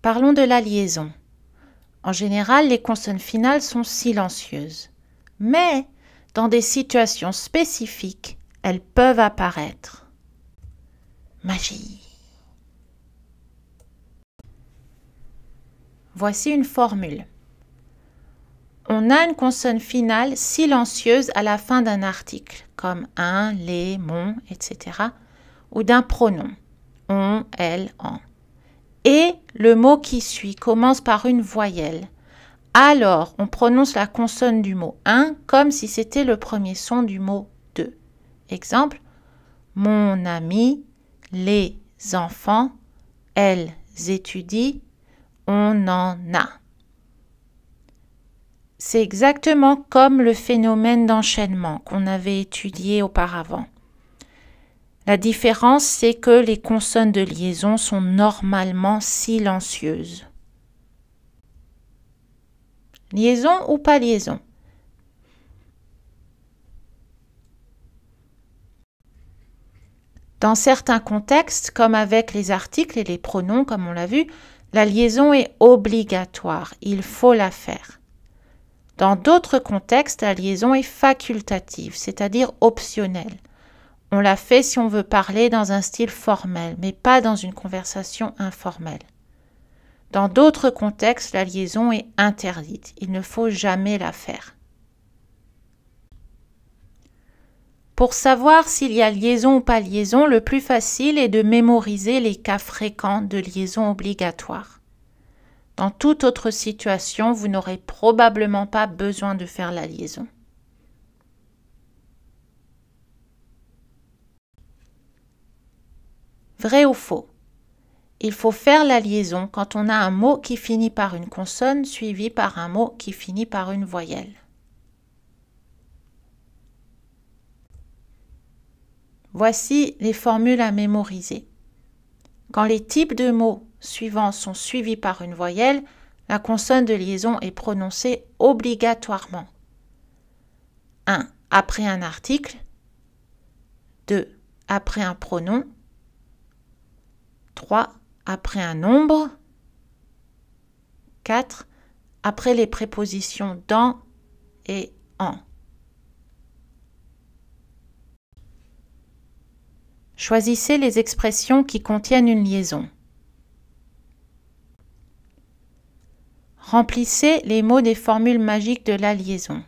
Parlons de la liaison. En général, les consonnes finales sont silencieuses. Mais, dans des situations spécifiques, elles peuvent apparaître. Magie. Voici une formule. On a une consonne finale silencieuse à la fin d'un article, comme un, les, mon, etc., ou d'un pronom, on, elle, en. Et le mot qui suit commence par une voyelle. Alors, on prononce la consonne du mot un comme si c'était le premier son du mot deux. Exemple, mon ami, les enfants, elles étudient, on en a. C'est exactement comme le phénomène d'enchaînement qu'on avait étudié auparavant. La différence, c'est que les consonnes de liaison sont normalement silencieuses. Liaison ou pas liaison? Dans certains contextes, comme avec les articles et les pronoms, comme on l'a vu, la liaison est obligatoire, il faut la faire. Dans d'autres contextes, la liaison est facultative, c'est-à-dire optionnelle. On la fait si on veut parler dans un style formel, mais pas dans une conversation informelle. Dans d'autres contextes, la liaison est interdite. Il ne faut jamais la faire. Pour savoir s'il y a liaison ou pas liaison, le plus facile est de mémoriser les cas fréquents de liaison obligatoire. Dans toute autre situation, vous n'aurez probablement pas besoin de faire la liaison. Vrai ou faux? Il faut faire la liaison quand on a un mot qui finit par une consonne suivi par un mot qui finit par une voyelle. Voici les formules à mémoriser. Quand les types de mots suivants sont suivis par une voyelle, la consonne de liaison est prononcée obligatoirement. 1. Après un article. 2. Après un pronom. 3. Après un nombre. 4. Après les prépositions dans et en. Choisissez les expressions qui contiennent une liaison. Remplissez les mots des formules magiques de la liaison.